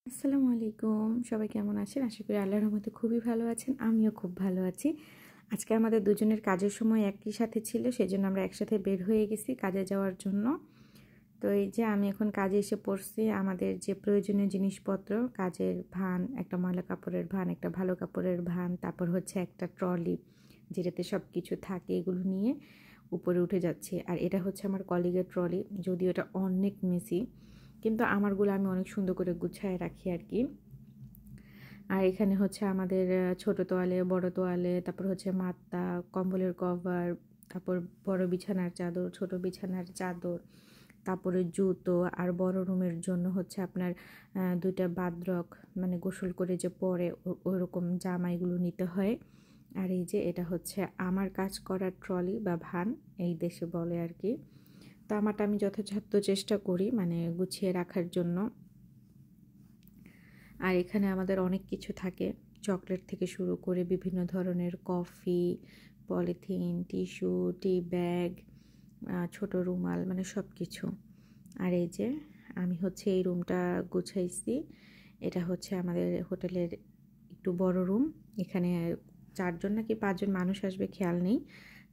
আসসালামু আলাইকুম, সবাই কেমন আছেন? আশা করি আল্লাহর রহমতে খুবই ভালো আছেন। আমিও খুব ভালো আছি। আজকে আমাদের দুজনের কাজের সময় একই সাথে ছিল, সেজন্য আমরা একসাথে বের হয়ে গেছি কাজে যাওয়ার জন্য। তো এই যে আমি এখন কাজে এসে পড়ছি। আমাদের যে প্রয়োজনীয় জিনিসপত্র, কাজের ভান, একটা ময়লা কাপড়ের ভান, একটা ভালো কাপড়ের ভান, তারপর হচ্ছে একটা ট্রলি যেটাতে সব কিছু থাকে, এগুলো নিয়ে উপরে উঠে যাচ্ছি। আর এটা হচ্ছে আমার কলিগের ট্রলি, যদিও এটা অনেক মেসি, কিন্তু আমারগুলো আমি অনেক সুন্দর করে গুছায় রাখি আর কি। আর এখানে হচ্ছে আমাদের ছোট তোয়ালে, বড় তোয়ালে, তারপর হচ্ছে মাত্তা, কম্বলের কভার, তারপর বড় বিছানার চাদর, ছোট বিছানার চাদর, তারপরে জুতো, আর বড় রুমের জন্য হচ্ছে আপনার দুইটা বাদরক, মানে গোসল করে যে পরে ওরকম জামাইগুলো নিতে হয়। আর এই যে এটা হচ্ছে আমার কাজ করার ট্রলি বা ভান, এই দেশে বলে আর কি। তো আমারটা আমি যথাসাধ্য চেষ্টা করি মানে গুছিয়ে রাখার জন্য। আর এখানে আমাদের অনেক কিছু থাকে, চকলেট থেকে শুরু করে বিভিন্ন ধরনের কফি, পলিথিন, টিস্যু, টি ব্যাগ, ছোট রুমাল, মানে সব কিছু। আর এই যে আমি হচ্ছে এই রুমটা গুছাইছি। এটা হচ্ছে আমাদের হোটেলের একটু বড় রুম। এখানে 4জন নাকি 5জন মানুষ আসবে খেয়াল নেই।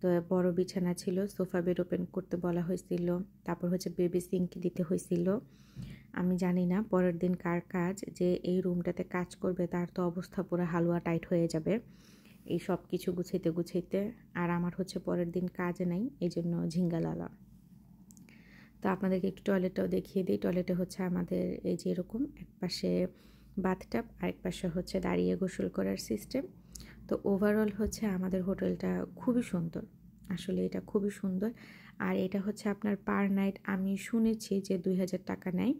তো বড় বিছানা ছিল, সোফা বেড ওপেন করতে বলা হয়েছিল, তারপর হচ্ছে বেবি সিঙ্ক দিতে হয়েছিল। আমি জানি না পরের দিন কার কাজ, যে এই রুমটাতে কাজ করবে তার তো অবস্থা পুরো হালুয়া টাইট হয়ে যাবে এই সব কিছু গুছাইতে গুছাইতে। আর আমার হচ্ছে পরের দিন কাজ নাই, এই জন্য ঝিঙ্গালালা। তো আপনাদেরকে একটু টয়লেটটাও দেখিয়ে দিই। টয়লেটে হচ্ছে আমাদের এই যে এরকম এক পাশে বাথটাব, আরেক পাশে হচ্ছে দাঁড়িয়ে গোসল করার সিস্টেম। তো ওভারঅল হচ্ছে আমাদের হোটেলটা খুবই সুন্দর, আসলে এটা খুবই সুন্দর। আর এটা হচ্ছে আপনার পার নাইট আমি শুনেছি যে 2000 টাকা নেয়,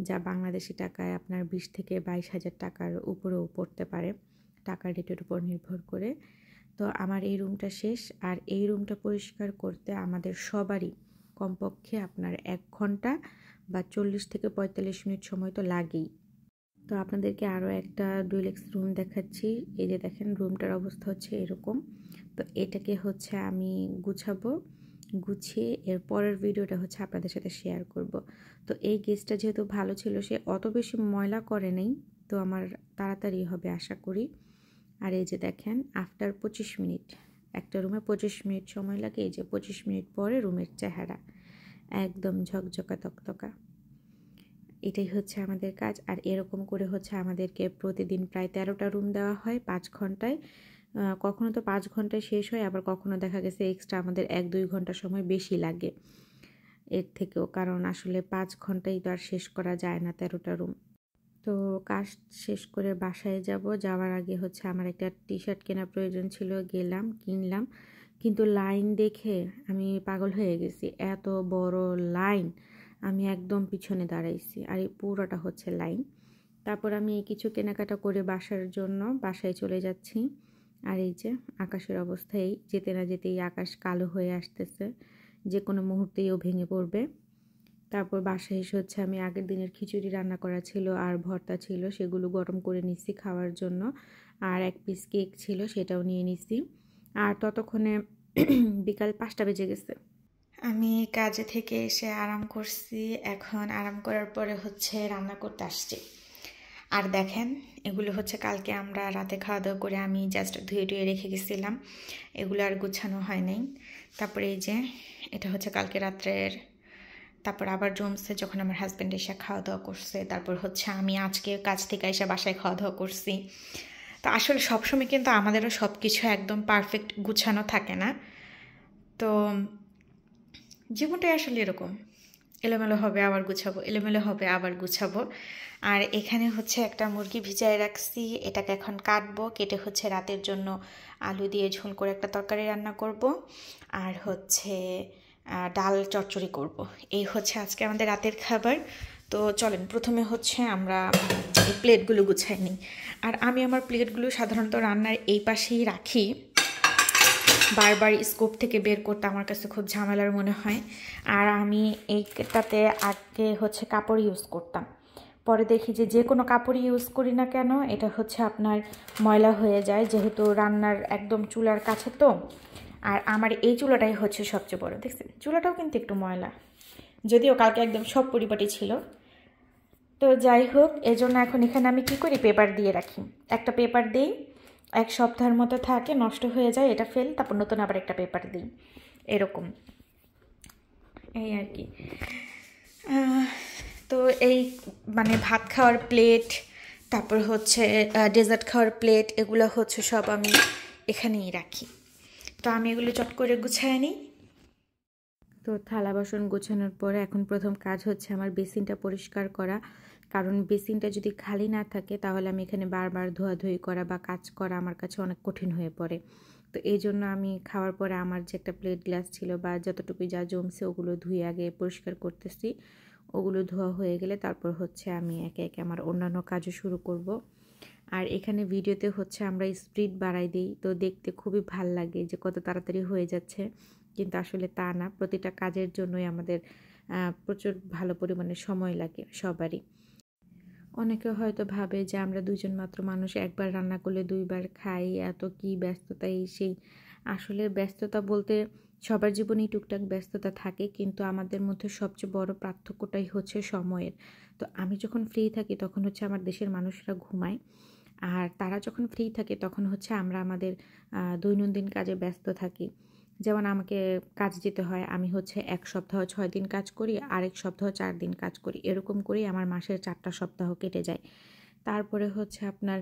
যা বাংলাদেশি টাকায় আপনার 20 থেকে 22,000 টাকার উপরেও পড়তে পারে, টাকার রেটের উপর নির্ভর করে। তো আমার এই রুমটা শেষ। আর এই রুমটা পরিষ্কার করতে আমাদের সবারই কমপক্ষে আপনার 1 ঘন্টা বা 40 থেকে 45 মিনিট সময় তো লাগেই। তো আপনাদেরকে আরও একটা ডুয়েলেক্স রুম দেখাচ্ছি। এই যে দেখেন, রুমটার অবস্থা হচ্ছে এরকম। তো এটাকে হচ্ছে আমি গুছাবো, গুছিয়ে এর পরের ভিডিওটা হচ্ছে আপনাদের সাথে শেয়ার করব। তো এই গেস্টটা যেহেতু ভালো ছিল, সে অত বেশি ময়লা করে নেই, তো আমার তাড়াতাড়ি হবে আশা করি। আর এই যে দেখেন, আফটার 25 মিনিট, একটা রুমে 25 মিনিট সময় লাগে। এই যে 25 মিনিট পরে রুমের চেহারা একদম ঝকঝকা তকতকা। এটাই হচ্ছে আমাদের কাজ। আর এরকম করে হচ্ছে আমাদেরকে প্রতিদিন প্রায় 13টা রুম দেওয়া হয় 5 ঘন্টায়। কখনো তো 5 ঘন্টায় শেষ হয়, আবার কখনো দেখা গেছে এক্সট্রা আমাদের 1-2 ঘন্টা সময় বেশি লাগে এর থেকেও, কারণ আসলে 5 ঘন্টায় তো আর শেষ করা যায় না 13টা রুম। তো কাজ শেষ করে বাসায় যাব। যাওয়ার আগে হচ্ছে আমার একটা টি শার্ট কেনার প্রয়োজন ছিল, গেলাম কিনলাম, কিন্তু লাইন দেখে আমি পাগল হয়ে গেছি। এত বড় লাইন, আমি একদম পিছনে দাঁড়াইছি, আর এই পুরোটা হচ্ছে লাইন। তারপর আমি কিছু কেনাকাটা করে বাসার জন্য বাসায় চলে যাচ্ছি। আর এই যে আকাশের অবস্থায় যেতে না যেতেই আকাশ কালো হয়ে আসতেছে, যে কোনো মুহূর্তেই ও ভেঙে পড়বে। তারপর বাসায় এসে হচ্ছে আমি আগের দিনের খিচুড়ি রান্না করা ছিল আর ভর্তা ছিল, সেগুলো গরম করে নিচ্ছি খাওয়ার জন্য। আর 1 পিস কেক ছিল, সেটাও নিয়ে নিচ্ছি। আর ততক্ষণে বিকাল 5টা বেজে গেছে। আমি কাজে থেকে এসে আরাম করছি। এখন আরাম করার পরে হচ্ছে রান্না করতে আসছি। আর দেখেন, এগুলো হচ্ছে কালকে আমরা রাতে খাওয়া দাওয়া করে আমি জাস্ট ধুয়ে টুয়ে রেখে গেছিলাম, এগুলো আর গুছানো হয় নাই। তারপরে এই যে এটা হচ্ছে কালকে রাত্রের। তারপর আবার জমছে যখন আমার হাজব্যান্ড এসে খাওয়া দাওয়া করছে। তারপর হচ্ছে আমি আজকে কাজ থেকে এসে বাসায় খাওয়া দাওয়া করছি। তো আসলে সবসময় কিন্তু আমাদেরও সব কিছু একদম পারফেক্ট গুছানো থাকে না। তো জীবনটাই আসলে এরকম, এলোমেলো হবে আবার গুছাবো, এলোমেলো হবে আবার গুছাবো। আর এখানে হচ্ছে একটা মুরগি ভিজায় রাখছি, এটাকে এখন কাটবো, কেটে হচ্ছে রাতের জন্য আলু দিয়ে ঝোল করে একটা তরকারি রান্না করব। আর হচ্ছে ডাল চচ্চড়ি করব। এই হচ্ছে আজকে আমাদের রাতের খাবার। তো চলেন প্রথমে হচ্ছে আমরা এই প্লেটগুলো গুছাই নিই। আর আমি আমার প্লেটগুলো সাধারণত রান্নার এই পাশেই রাখি, বারবার স্কোপ থেকে বের করতে আমার কাছে খুব ঝামেলার মনে হয়। আর আমি এইটাতে আগে হচ্ছে কাপড় ইউজ করতাম, পরে দেখি যে যে কোনো কাপড় ইউজ করি না কেন এটা হচ্ছে আপনার ময়লা হয়ে যায়, যেহেতু রান্নার একদম চুলার কাছে তো। আর আমার এই চুলাটাই হচ্ছে সবচেয়ে বড়, দেখছেন চুলাটাও কিন্তু একটু ময়লা, যদিও কালকে একদম সব পরিপাটি ছিল। তো যাই হোক, এজন্য এখন এখানে আমি কি করি, পেপার দিয়ে রাখি। একটা পেপার দিই, 1 সপ্তাহের মতো থাকে, নষ্ট হয়ে যায়, এটা ফেল, তারপর নতুন আবার একটা পেপার দিই, এরকম এই আর কি। তো এই মানে ভাত খাওয়ার প্লেট, তারপর হচ্ছে ডেজার্ট খাওয়ার প্লেট, এগুলো হচ্ছে সব আমি এখানেই রাখি। তো আমি এগুলো চট করে গুছায় নিই। তো থালা বাসন গোছানোর পরে এখন প্রথম কাজ হচ্ছে আমার বেসিনটা পরিষ্কার করা, কারণ বেসিনটা যদি খালি না থাকে তাহলে আমি এখানে বারবার ধোয়াধুয়ি করা বা কাজ করা আমার কাছে অনেক কঠিন হয়ে পড়ে। তো এই জন্য আমি খাওয়ার পরে আমার যে একটা প্লেট গ্লাস ছিল বা যতটুকু যা জমছে ওগুলো ধুয়ে আগে পরিষ্কার করতেছি। ওগুলো ধোয়া হয়ে গেলে তারপর হচ্ছে আমি একে একে আমার অন্যান্য কাজও শুরু করব। আর এখানে ভিডিওতে হচ্ছে আমরা স্পিড বাড়াই দিই, তো দেখতে খুবই ভাল লাগে যে কত তাড়াতাড়ি হয়ে যাচ্ছে, কিন্তু আসলে তা না। প্রতিটা কাজের জন্যই আমাদের প্রচুর ভালো পরিমাণে সময় লাগে সবারই। অনেকে হয়তো ভাবে যে আমরা দুজন মাত্র মানুষ, একবার রান্না করলে 2 বার খাই, এত কি ব্যস্ততা এই সেই। আসলে ব্যস্ততা বলতে সবার জীবনেই টুকটাক ব্যস্ততা থাকে, কিন্তু আমাদের মধ্যে সবচেয়ে বড় পার্থক্যটাই হচ্ছে সময়ের। তো আমি যখন ফ্রি থাকি তখন হচ্ছে আমার দেশের মানুষরা ঘুমায়, আর তারা যখন ফ্রি থাকে তখন হচ্ছে আমরা আমাদের দৈনন্দিন কাজে ব্যস্ত থাকি। যেমন আমাকে কাজ যেতে হয়, আমি হচ্ছে 1 সপ্তাহ 6 দিন কাজ করি, আরেক সপ্তাহ 4 দিন কাজ করি, এরকম করেই আমার মাসের 4টা সপ্তাহ কেটে যায়। তারপরে হচ্ছে আপনার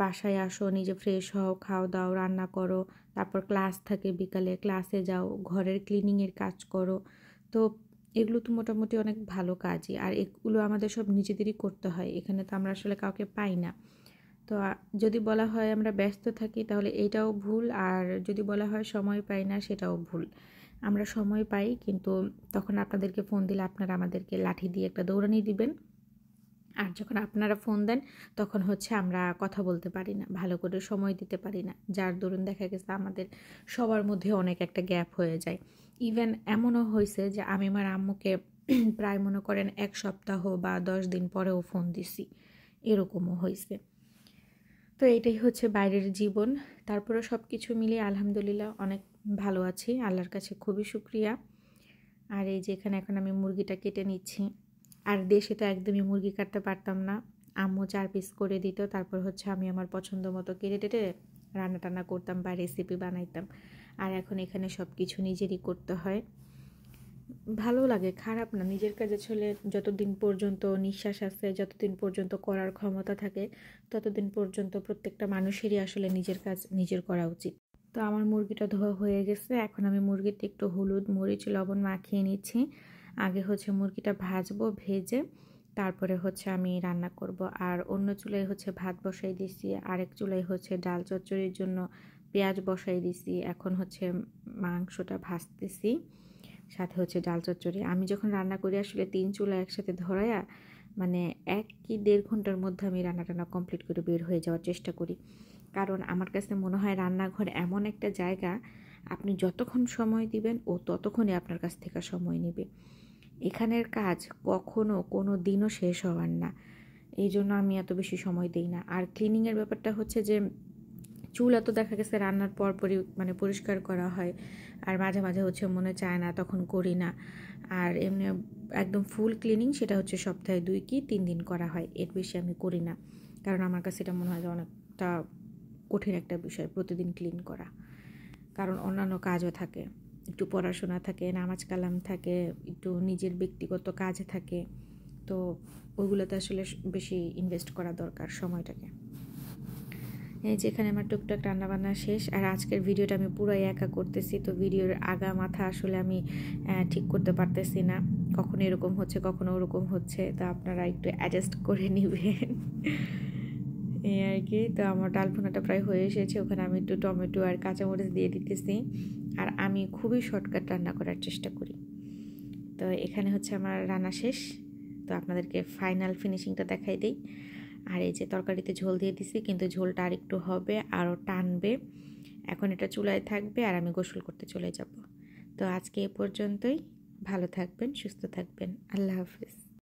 বাসায় আসো, নিজে ফ্রেশ হও, খাও দাও, রান্না করো, তারপর ক্লাস থাকে বিকালে, ক্লাসে যাও, ঘরের ক্লিনিংয়ের কাজ করো। তো এগুলো তো মোটামুটি অনেক ভালো কাজই, আর এগুলো আমাদের সব নিজেদেরই করতে হয়, এখানে তো আমরা আসলে কাউকে পাই না। তো যদি বলা হয় আমরা ব্যস্ত থাকি তাহলে এইটাও ভুল, আর যদি বলা হয় সময় পাই না সেটাও ভুল। আমরা সময় পাই, কিন্তু তখন আপনাদেরকে ফোন দিলে আপনারা আমাদেরকে লাঠি দিয়ে একটা দৌড়ানি দিবেন, আর যখন আপনারা ফোন দেন তখন হচ্ছে আমরা কথা বলতে পারি না, ভালো করে সময় দিতে পারি না, যার দরুন দেখা গেছে আমাদের সবার মধ্যে অনেক একটা গ্যাপ হয়ে যায়। ইভেন এমনও হয়েছে যে আমি আমার আম্মুকে প্রায় মনে করেন 1 সপ্তাহ বা 10 দিন পরেও ফোন দিছি, এরকমও হয়েছে। তো এটাই হচ্ছে বাইরের জীবন। তারপরে সব কিছু মিলিয়ে আলহামদুলিল্লাহ অনেক ভালো আছি, আল্লাহর কাছে খুবই শুকরিয়া। আর এই যে এখানে এখন আমি মুরগিটা কেটে নিচ্ছি, আর দেশে তো একদমই মুরগি কাটতে পারতাম না, আম্মু 4 পিস করে দিত, তারপর হচ্ছে আমি আমার পছন্দ মতো কেটে টেটে রান্না টান্না করতাম বা রেসিপি বানাইতাম। আর এখন এখানে সব কিছু নিজেরই করতে হয়, ভালো লাগে, খারাপ না। নিজের কাজে আসলে যতদিন পর্যন্ত নিঃশ্বাস আছে, যতদিন পর্যন্ত করার ক্ষমতা থাকে, ততদিন পর্যন্ত প্রত্যেকটা মানুষেরই আসলে নিজের কাজ নিজের করা উচিত। তো আমার মুরগিটা ধোয়া হয়ে গেছে, এখন আমি মুরগিতে একটু হলুদ মরিচ লবণ মাখিয়ে নিচ্ছি। আগে হচ্ছে মুরগিটা ভাজবো, ভেজে তারপরে হচ্ছে আমি রান্না করব। আর অন্য চুলায় হচ্ছে ভাত বসাই দিছি, আরেক চুলায় হচ্ছে ডাল চচ্চড়ির জন্য পেঁয়াজ বসাই দিছি, এখন হচ্ছে মাংসটা ভাজতেছি, সাথে হচ্ছে ডাল চচ্চড়ি। আমি যখন রান্না করি আসলে 3 চুলা একসাথে ধরায়া মানে 1 কি 1.5 ঘন্টার মধ্যে আমি রান্না টান্না কমপ্লিট করে বের হয়ে যাওয়ার চেষ্টা করি, কারণ আমার কাছে মনে হয় রান্নাঘর এমন একটা জায়গা, আপনি যতক্ষণ সময় দিবেন ও ততক্ষণই আপনার কাছ থেকে সময় নেবে। এখানের কাজ কখনো কোনো দিনও শেষ হওয়ার না, এই জন্য আমি এত বেশি সময় দিই না। আর ক্লিনিংয়ের ব্যাপারটা হচ্ছে যে চুলা তো দেখা গেছে রান্নার পরপরই মানে পরিষ্কার করা হয়, আর মাঝে মাঝে হচ্ছে মনে চায় না তখন করি না। আর এমনি একদম ফুল ক্লিনিং সেটা হচ্ছে সপ্তাহে 2 কি 3 দিন করা হয়, এর বেশি আমি করি না, কারণ আমার কাছে এটা মনে হয় যে অনেকটা কঠিন একটা বিষয় প্রতিদিন ক্লিন করা, কারণ অন্যান্য কাজও থাকে, একটু পড়াশোনা থাকে, নামাজ কালাম থাকে, একটু নিজের ব্যক্তিগত কাজ থাকে, তো ওইগুলোতে আসলে বেশি ইনভেস্ট করা দরকার সময়টাকে। এই যেখানে আমার টুকটাক রান্নাবান্না শেষ, আর আজকের ভিডিওটা আমি পুরোই একা করতেছি, তো ভিডিওর আগা মাথা আসলে আমি ঠিক করতে পারতেছি না, কখনো এরকম হচ্ছে কখনো ওরকম হচ্ছে, তো আপনারা একটু অ্যাডজাস্ট করে নেবেন এই আর কি। তো আমার ডাল ভুনাটা প্রায় হয়ে এসেছে, ওখানে আমি একটু টমেটো আর কাঁচামরিচ দিয়ে দিতেছি, আর আমি খুবই শর্টকাট রান্না করার চেষ্টা করি। তো এখানে হচ্ছে আমার রান্না শেষ, তো আপনাদেরকে ফাইনাল ফিনিশিংটা দেখাই দিই। আর এই যে তরকারিতে ঝোল দিয়ে দিছি, কিন্তু ঝোলটা আর একটু হবে, আরও টানবে। এখন এটা চুলায় থাকবে আর আমি গোসল করতে চলে যাব। তো আজকে এ পর্যন্তই, ভালো থাকবেন, সুস্থ থাকবেন, আল্লাহ হাফিজ।